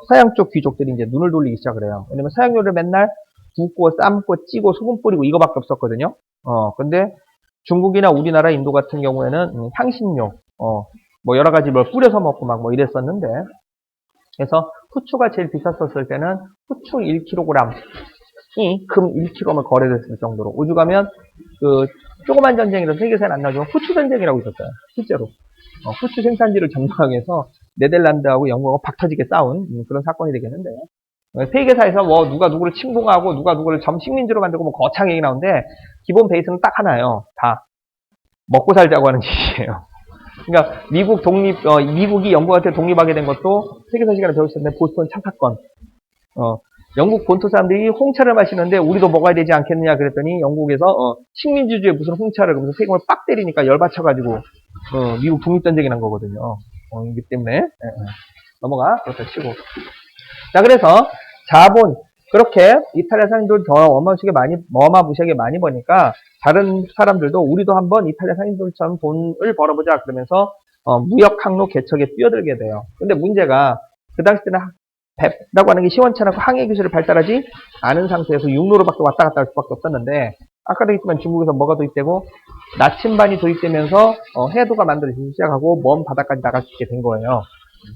서양 쪽 귀족들이 이제 눈을 돌리기 시작을 해요. 왜냐면 서양 요리를 맨날 굽고 삶고 찌고 소금 뿌리고 이거밖에 없었거든요. 근데 중국이나 우리나라 인도 같은 경우에는 향신료, 뭐 여러 가지 뭘 뿌려서 먹고 막 뭐 이랬었는데 그래서 후추가 제일 비쌌었을 때는 후추 1kg이 금 1kg을 거래됐을 정도로 오죽하면 조그만 전쟁이라도 세계사에 안 나오지만 후추 전쟁이라고 있었어요. 실제로 후추 생산지를 점령하기 위해서 네덜란드하고 영국하고 박터지게 싸운 그런 사건이 되겠는데 세계사에서 뭐 누가 누구를 침공하고 누가 누구를 식민지로 만들고 뭐 거창 얘기 나오는데 기본 베이스는 딱 하나예요. 다 먹고 살자고 하는 짓이에요. 그러니까 미국이 영국한테 독립하게 된 것도 세계사 시간에 배우실 텐데 보스턴 참사건. 영국 본토 사람들이 홍차를 마시는데 우리도 먹어야 되지 않겠느냐 그랬더니 영국에서 식민지주의 무슨 홍차를 그러면서 세금을 빡 때리니까 열받쳐가지고 미국 독립전쟁이 난 거거든요. 이기 때문에 넘어가 그렇다 치고 자 그래서 자본 그렇게 이탈리아 상인들 더 어마무시하게 많이 버니까 다른 사람들도 우리도 한번 이탈리아 상인들처럼 돈을 벌어보자 그러면서 무역 항로 개척에 뛰어들게 돼요. 근데 문제가 그 당시 때는 배라고 하는 게 시원찮고 항해 기술을 발달하지 않은 상태에서 육로로밖에 왔다 갔다 할 수밖에 없었는데 아까도 했지만 중국에서 뭐가 도입되고 나침반이 도입되면서 해도가 만들어지기 시작하고 먼 바다까지 나갈 수 있게 된 거예요.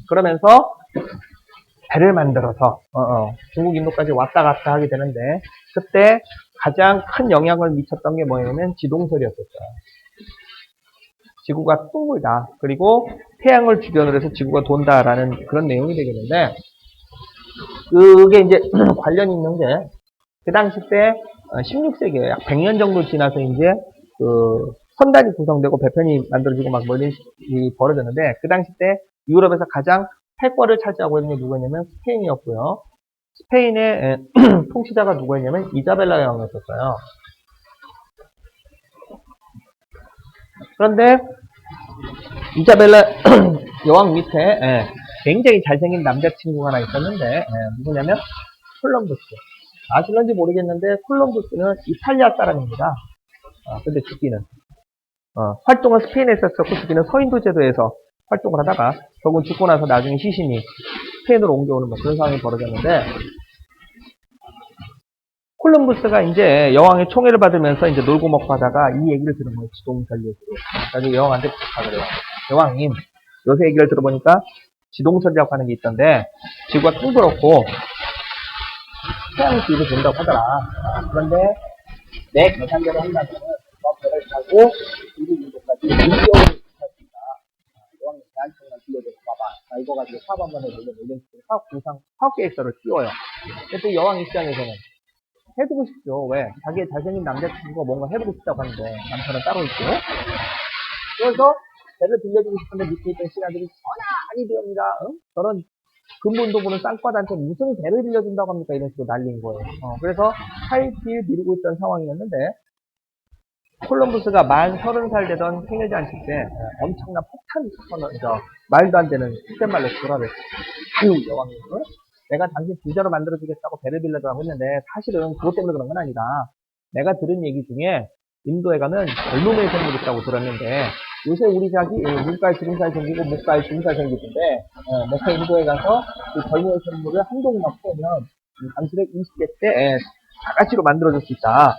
그러면서 배를 만들어서 중국 인도까지 왔다 갔다 하게 되는데 그때 가장 큰 영향을 미쳤던 게 뭐냐면 지동설이었었어요. 지구가 둥글다. 그리고 태양을 주변으로 해서 지구가 돈다라는 그런 내용이 되겠는데 그게 이제 관련이 있는 게 그 당시 때 16세기에 약 100년 정도 지나서 이제 선단이 구성되고 배편이 만들어지고 막 뭐 이런 일이 벌어졌는데 그 당시 때 유럽에서 가장 패권을 차지하고 있는 게 누구였냐면 스페인이었고요. 스페인의 통치자가 누구였냐면 이자벨라 여왕이었어요. 그런데 이자벨라 여왕 밑에 굉장히 잘생긴 남자친구가 하나 있었는데 누구냐면 콜럼부스. 아실런지 모르겠는데 콜럼부스는 이탈리아 사람입니다. 근데 죽기는 활동은 스페인에 했었고 죽기는 서인도 제도에서 활동을 하다가 결국은 죽고 나서 나중에 시신이 스페인으로 옮겨오는 뭐 그런 상황이 벌어졌는데 콜럼부스가 이제 여왕의 총애를 받으면서 이제 놀고 먹고 하다가 이 얘기를 들은 거예요. 지동설 얘기를. 나중에 여왕한테 부탁을 해요. 여왕님, 요새 얘기를 들어보니까 지동설이라고 하는 게 있던데 지구가 둥그렇고 태양 주위로 돈다고 하더라. 그런데 내 계산대로 한다면 너 배를 타고 중국 인도까지 6개월을 탈 수 있다. 여왕님 대한청만 빌려줘서 봐봐. 이거 가지고 사업 한번 해보려 이런 식으로 사업 계획서를 띄워요. 근데 또 여왕 입장에서는 해두고 싶죠. 왜? 자기의 잘생긴 남자친구가 뭔가 해보고 싶다고 하는데 남편은 따로 있고. 그래서 배를 빌려주고 싶은데 밑에 있던 신하들이 전화 아니 되옵니다. 저런 근본도 보는 쌍과한테 무슨 배를 빌려준다고 합니까? 이런 식으로 날린 거예요. 그래서 8일 미루고 있던 상황이었는데 콜럼부스가 만 30살 되던 생일잔치 때 엄청난 폭탄 선언, 말도 안 되는 속된말로 돌아를 아유 여왕님 내가 당신 부자로 만들어주겠다고 배를 빌려달라고 했는데 사실은 그것 때문에 그런 건 아니다. 내가 들은 얘기 중에 인도에 가면 젊음의 생물이 있다고 들었는데 요새 우리 자기 눈깔 주름살 생기고 목깔 주름살 생기던데 내가 인도에 가서 그 젊음의 생물을 한동안 풀면 당신을 20대 때 다같이로 만들어줄 수 있다.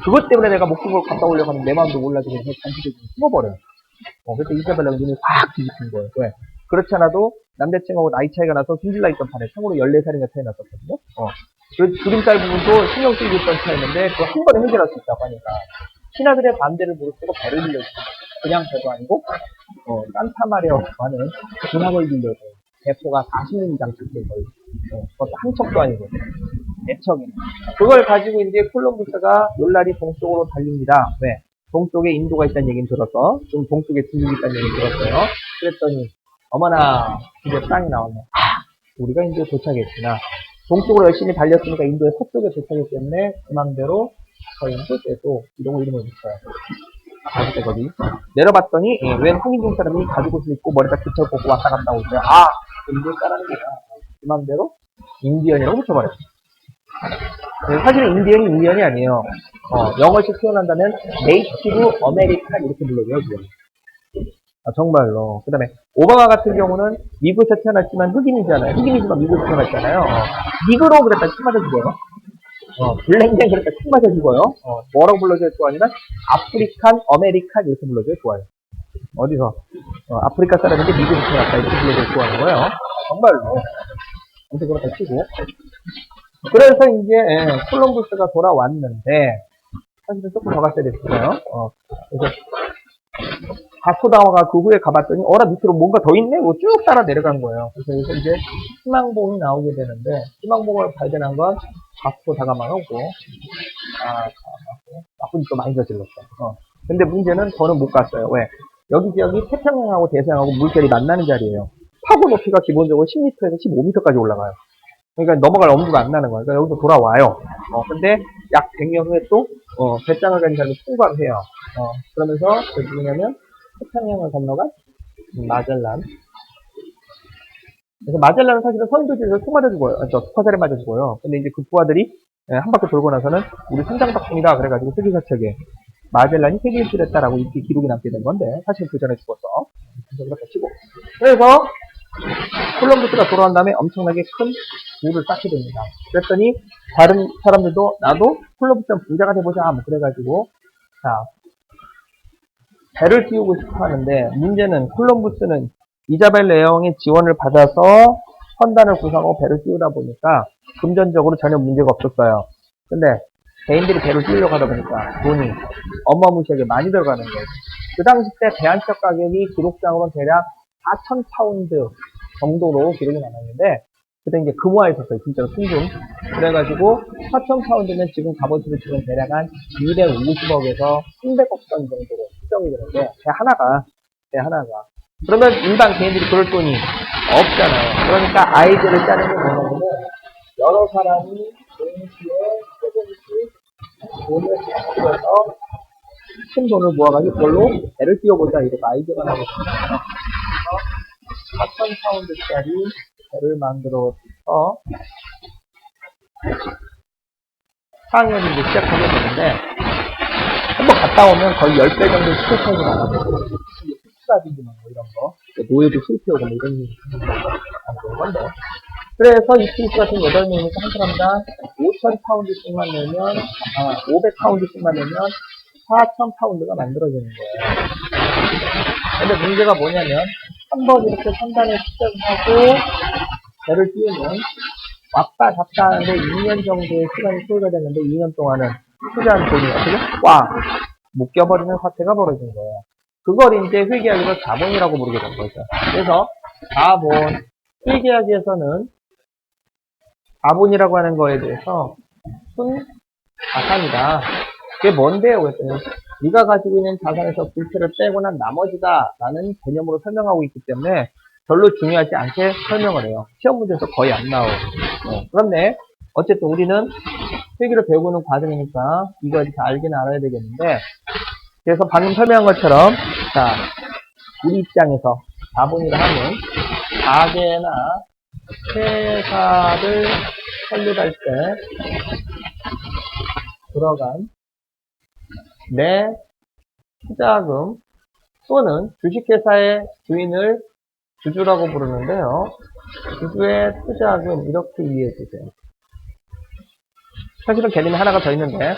그것 때문에 내가 목숨을 갔다 오려고 하면 내 마음도 몰라주고 해서 잔치를 좀 숨어버려요. 그래서 이사벨라가 눈이 확 뒤집힌 거예요. 왜? 그렇지 않아도 남자친구하고 나이 차이가 나서 숨질나 있던 판에 참고로 14살인가 차이 났었거든요. 그 주름살 부분도 신경 쓰이고 있던 차이였는데 그거 한 번에 해결할 수 있다고 하니까 신하들의 반대를 무릅쓰고 배를 빌려주고 그냥 배도 아니고 산타마리아라고 하는 군함을 빌려서 대포가 40년 이상 찍힌 거예요. 그것도 한 척도 아니고 대척이네. 그걸 가지고 이제 콜럼부스가 놀라리 동쪽으로 달립니다. 왜? 동쪽에 인도가 있다는 얘기는 들어서 좀 동쪽에 중국이 있다는 얘기는 들었어요. 그랬더니 어머나 이제 땅이 나왔네. 우리가 인도에 도착했구나. 동쪽으로 열심히 달렸으니까 인도의 서쪽에 도착했기 때문에 그 맘대로 저 인도에도 이런 이름을 붙여요. 가죽대 거기 내려봤더니 웬 홍인종 사람이 가죽옷을 입고 머리가 깃털 꽂고 왔다 갔다 오죠. 인도 사람이구나. 그 맘대로 인디언이라고 붙여버렸어요. 사실은 인디언이 아니에요. 영어식 표현한다면 네이티브 어메리칸 이렇게 불러줘요. 정말로. 그 다음에 오바마 같은 경우는 미국에서 태어났지만 흑인이잖아요. 흑인이지만 미국에서 태어났잖아요. 니그로 그랬다 침 맞아 죽어요. 블랙맨 그랬다 침 맞아 죽어요. 뭐라고 불러줘야 좋아하냐면 아프리칸 어메리칸 이렇게 불러줘야 좋아요. 어디서 아프리카 사람인데 미국에서 태어났다 이렇게 불러줘야 좋아하는 거예요. 정말로. 아무튼 그렇다 치고. 그래서 이제 콜럼부스가 돌아왔는데 사실은 조금 더 갔어야 됐어요. 그래서 바스코다가마가 그 후에 가봤더니 어라 밑으로 뭔가 더 있네? 쭉 따라 내려간 거예요. 그래서 여기서 이제 희망봉이 나오게 되는데 희망봉을 발견한 건 바스코다가마가고 나쁜 짓도 많이 저질렀어. 근데 문제는 저는 못 갔어요. 왜? 여기 지역이 태평양하고 대서양하고 물결이 만나는 자리예요. 파고 높이가 기본적으로 10m에서 15m까지 올라가요. 그러니까 넘어갈 엄두가 안 나는 거예요. 그러니까 여기서 돌아와요. 근데 약 100년 후에 또 배짱을 가진 사람이 통과를 해요. 그러면서 그게 뭐냐면 태평양을 건너간 마젤란. 그래서 마젤란은 사실은 서인도주에서 총 맞아 죽어요. 화살에 맞아 죽어요. 근데 이제 그 부하들이 한 바퀴 돌고 나서는 우리 선장 덕분이다 그래가지고 세계사책에 마젤란이 세계 일주했다라고 이렇게 기록이 남게 된 건데 사실 그 전에 죽었어. 그렇게 치고. 그래서 콜럼부스가 돌아온 다음에 엄청나게 큰 부를 쌓게 됩니다. 그랬더니 다른 사람들도 나도 콜럼부스는 부자가 돼보자 뭐 그래가지고 자 배를 띄우고 싶어 하는데 문제는 콜럼부스는 이자벨 여왕의 지원을 받아서 선단을 구성하고 배를 띄우다 보니까 금전적으로 전혀 문제가 없었어요. 근데 개인들이 배를 띄우려고 하다 보니까 돈이 어마무시하게 많이 들어가는 거예요. 그 당시 때 배 한 척 가격이 기록상으로는 대략 4,000파운드 정도로 기록이 나왔는데 그때 이제 금화에 있었어요. 진짜로 순금. 그래가지고 4,000파운드면 지금 값어치로 지금 대략 한 250억에서 300억 선 정도로 추정이 되는데 배 하나가 그러면 일반 개인들이 그럴 돈이 없잖아요. 그러니까 아이디어를 짜는 게 뭐냐면 여러 사람이 동시에 조금씩 돈을 들여서 큰 돈을 모아가지고 그걸로 배를 띄워보자 이렇게 아이디어가 나왔습니다. 4,000파운드짜리 배를 만들어서 상영을 이제 시작하게 되는데 한번 갔다 오면 거의 10배 정도 스케 차이가 나가지고 라든지 뭐 이런 거 노예도 수입해오고 뭐 이런 건데 그래서 이 케이스 같은 8명이니까 한 사람당 5,000파운드씩만 내면 500파운드씩만 내면 4,000파운드가 만들어지는 거예요. 근데 문제가 뭐냐면 한번 이렇게 선단에 시작하고 배를 띄우면 왔다 갔다 하는데 2년 정도의 시간이 소요가 됐는데 2년 동안은 투자한 돈이 어떻게 꽉 묶여버리는 사태가 벌어진 거예요. 그걸 이제 회계학에서 자본이라고 부르게 된 거죠. 그래서 자본. 회계학에서는 자본이라고 하는 거에 대해서 순 자산이다. 그게 뭔데요? 그랬더니 네가 가지고 있는 자산에서 부채를 빼고 난 나머지다 라는 개념으로 설명하고 있기 때문에 별로 중요하지 않게 설명을 해요. 시험 문제에서 거의 안 나오고. 그런데 어쨌든 우리는 회계를 배우고 있는 과정이니까 이거 이렇게 알기는 알아야 되겠는데, 그래서 방금 설명한 것처럼 자, 우리 입장에서 자본이라 하면 가계나 회사를 설립할 때 들어간 내 투자금 또는 주식회사의 주인을 주주라고 부르는데요. 주주의 투자금 이렇게 이해해 주세요. 사실은 개념이 하나가 더 있는데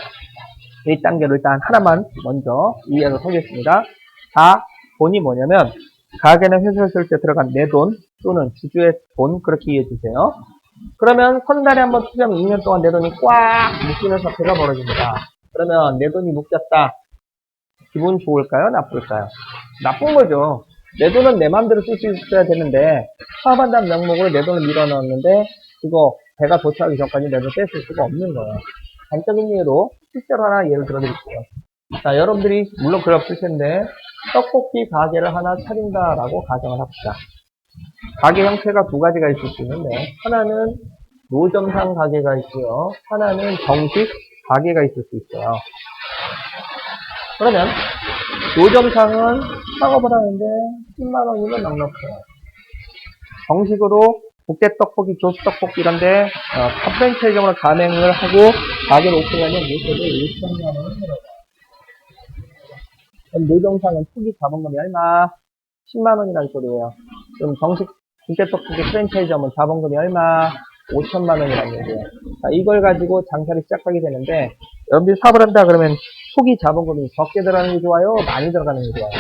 1단계로 일단 하나만 먼저 이해해서 보겠습니다. 자본이 뭐냐면 가게나 회사를 쓸 때 들어간 내 돈 또는 주주의 돈, 그렇게 이해해 주세요. 그러면 설날에 한번 투자하면 2년 동안 내 돈이 꽉 묶이는 사태가 벌어집니다. 그러면 내 돈이 묶였다. 기분 좋을까요? 나쁠까요? 나쁜 거죠. 내 돈은 내 마음대로 쓸 수 있어야 되는데 사업한다는 명목으로 내 돈을 밀어넣었는데 그거 배가 도착하기 전까지 내 돈 떼쓸 수가 없는 거예요. 단적인 예로 실제로 하나 예를 들어드릴게요. 자, 여러분들이 물론 그래 없을 텐데 떡볶이 가게를 하나 차린다라고 가정을 합시다. 가게 형태가 두 가지가 있을 수 있는데 하나는 노점상 가게가 있고요. 하나는 정식 가게가 있을 수 있어요. 그러면 노점상은 창업을 하는데 10만 원이면 넉넉해요. 정식으로 국대떡볶이, 조수떡볶이 이런데 프랜차이즈점으로 가맹을 하고 가게를 오픈하면 요새도 5천만 원을 들어가요. 노점상은 초기 자본금이 얼마? 10만 원이라는 소리예요. 그럼 정식 국대떡볶이 프랜차이즈점은 자본금이 얼마? 5천만 원이라는 얘기예요. 자, 이걸 가지고 장사를 시작하게 되는데 여러분들이 사업을 한다 그러면 초기 자본금이 적게 들어가는 게 좋아요? 많이 들어가는 게 좋아요?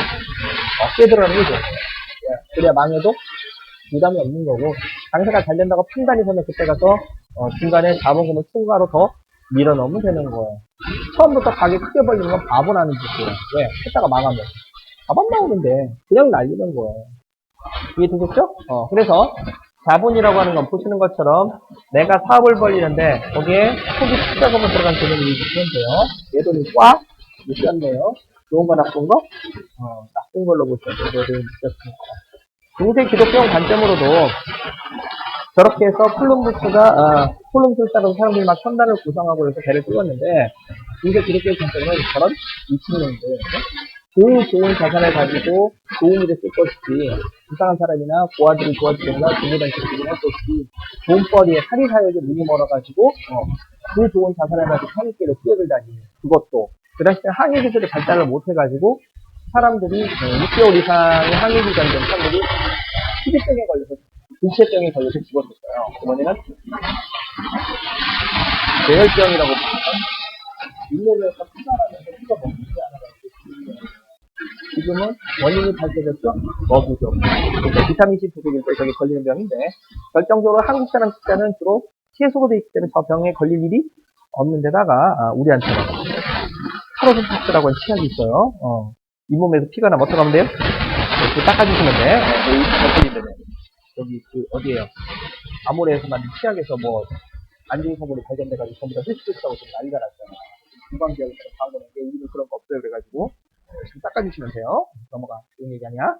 적게 들어가는 게 좋아요. 그래야 망해도 부담이 없는 거고, 장사가 잘 된다고 판단이 서면 그때 가서 중간에 자본금을 추가로 더 밀어넣으면 되는 거예요. 처음부터 가게 크게 벌리는 건 바보라는 짓이에요. 왜? 했다가 망하면 밥 안 나오는데 그냥 날리는 거예요. 이해되셨죠? 그래서 자본이라고 하는 건 보시는 것처럼 내가 사업을 벌리는데 거기에 초기 투자금을 들어간 돈을 이해주시면 돼요. 내 돈이 꽉 묶였네요. 좋은 거 나쁜 거? 나쁜 걸로 보셔야 돼요. 내 돈이 묶였으니까. 중세 기독교 관점으로도 저렇게 해서 폴름술사로 사람들이 막 천단을 구성하고 해서 배를 띄웠는데, 중세 기독교 관점은 저런 미친놈들, 좋은 자산을 가지고 좋은 일에 쓸 것이지, 이상한 사람이나 고아들이 도와주거나 종교단체들이 할 것이지, 돈벌이에 사리사욕에 눈이 멀어가지고 그 좋은 자산을 가지고 하늘길로 뛰어들다니. 그것도 그 당시에 항해기술이 발달을 못해가지고 사람들이 6개월 이상의 항해기간 된 사람들이 피부병에 걸려서, 인체병에 걸려서 죽었었어요. 그번에는 뇌혈병이라고 부르는 잇몸에서 피가 나면서 피가 멈추지 않아가지고 지금은 원인이 밝혀졌죠? 먹이죠. 그러니까 비타민C 부족에서 저게 걸리는 병인데, 결정적으로 한국 사람 숫자는 주로 채소로 되어 있기 때문에 저 병에 걸릴 일이 없는 데다가 우리한테는 카로틴박스라고 하는 치약이 있어요. 잇몸에서 피가 나면 어떡하면 돼요? 이렇게 닦아주시면 돼. 걸리면 여기 어디에요? 아모레에서 만든 치약에서 안 좋은 성분이 발견돼가지고 전부 다 흡수했다고 좀 난리가 났잖아요. 구강기하고서는 광고는 게 우리는 그런 거 없어요. 그래가지고 지금 닦아주시면 돼요. 넘어가. 좋은 얘기 아니야?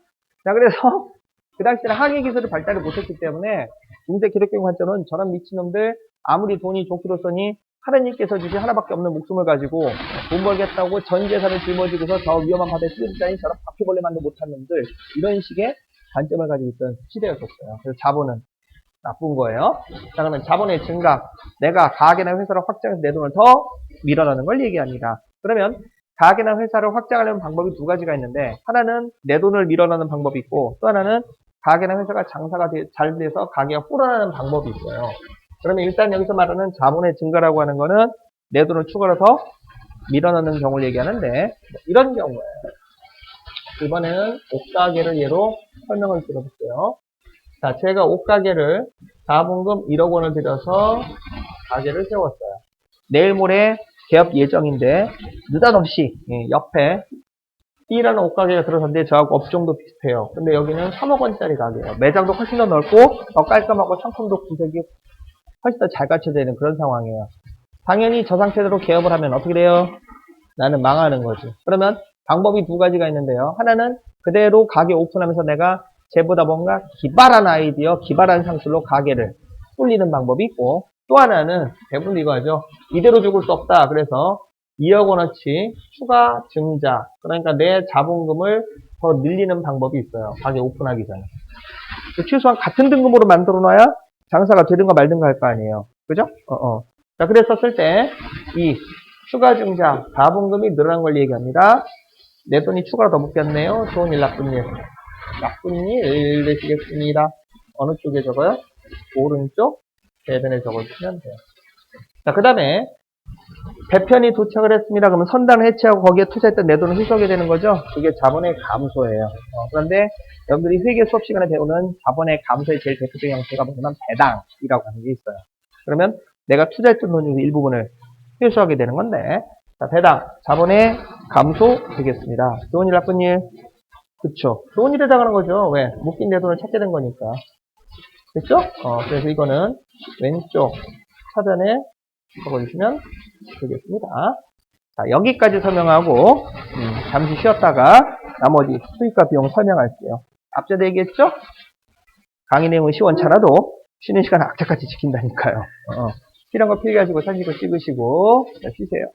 자, 그래서 그 당시에는 항해 기술을 발달을 못했기 때문에 중세 기독교 관점은 저런 미친놈들, 아무리 돈이 좋기로서니 하나님께서 주신 하나밖에 없는 목숨을 가지고 돈 벌겠다고 전 재산을 짊어지고서 저 위험한 바다에 뛰어들다니 저런 바퀴벌레만도 못한 놈들, 이런 식의 관점을 가지고 있던 시대였었어요. 그래서 자본은 나쁜 거예요. 자, 그러면 자본의 증가, 내가 가게나 회사를 확장해서 내 돈을 더 밀어넣는 걸 얘기합니다. 그러면 가게나 회사를 확장하려는 방법이 두 가지가 있는데, 하나는 내 돈을 밀어넣는 방법이 있고, 또 하나는 가게나 회사가 장사가 잘 돼서 가게가 불어나는 방법이 있어요. 그러면 일단 여기서 말하는 자본의 증가라고 하는 거는 내 돈을 추가로 더 밀어넣는 경우를 얘기하는데, 이런 경우에 이번에는 옷가게를 예로 설명을 드려볼게요. 자, 제가 옷가게를 자본금 1억 원을 들여서 가게를 세웠어요. 내일 모레 개업 예정인데 느닷없이 옆에 B라는 옷가게가 들어섰는데 저하고 업종도 비슷해요. 근데 여기는 3억 원짜리 가게예요. 매장도 훨씬 더 넓고 더 깔끔하고 상품도 구색이 훨씬 더 잘 갖춰져 있는 그런 상황이에요. 당연히 저 상태대로 개업을 하면 어떻게 돼요? 나는 망하는 거지. 그러면 방법이 두 가지가 있는데요. 하나는 그대로 가게 오픈하면서 내가 쟤보다 뭔가 기발한 아이디어, 기발한 상술로 가게를 뚫리는 방법이 있고, 또 하나는 대부분 이거죠. 이대로 죽을 수 없다. 그래서 2억 원어치 추가 증자, 그러니까 내 자본금을 더 늘리는 방법이 있어요. 가게 오픈하기 전에. 최소한 같은 등급으로 만들어 놔야 장사가 되든가 말든가 할 거 아니에요. 그죠? 자, 그랬었을 때 이 추가 증자, 자본금이 늘어난 걸 얘기합니다. 내 돈이 추가로 더 묶였네요. 좋은 일, 나쁜 일. 나쁜 일 되시겠습니다. 어느 쪽에 적어요? 오른쪽 대변에 적어주시면 돼요. 자, 그 다음에 배편이 도착을 했습니다. 그러면 선단을 해체하고 거기에 투자했던 내 돈을 휘소하게 되는 거죠. 그게 자본의 감소예요. 그런데 여러분들이 회계 수업 시간에 배우는 자본의 감소의 제일 대표적인 형태가 뭐냐면 배당이라고 하는 게 있어요. 그러면 내가 투자했던 돈 중에서 일부분을 회수하게 되는 건데, 자, 배당, 자본의 감소 되겠습니다. 좋은 일, 나쁜 일? 그쵸. 좋은 일에 해당하는 거죠. 왜? 묶인 내 돈을 찾게 된 거니까. 됐죠? 그래서 이거는 왼쪽 차변에 적어주시면 되겠습니다. 자, 여기까지 설명하고, 잠시 쉬었다가 나머지 수익과 비용 설명할게요. 앞전에 얘기했죠? 강의 내용은 시원찮아도 쉬는 시간 악착같이 지킨다니까요. 필요한 거 필기하시고 사진도 찍으시고, 자, 쉬세요.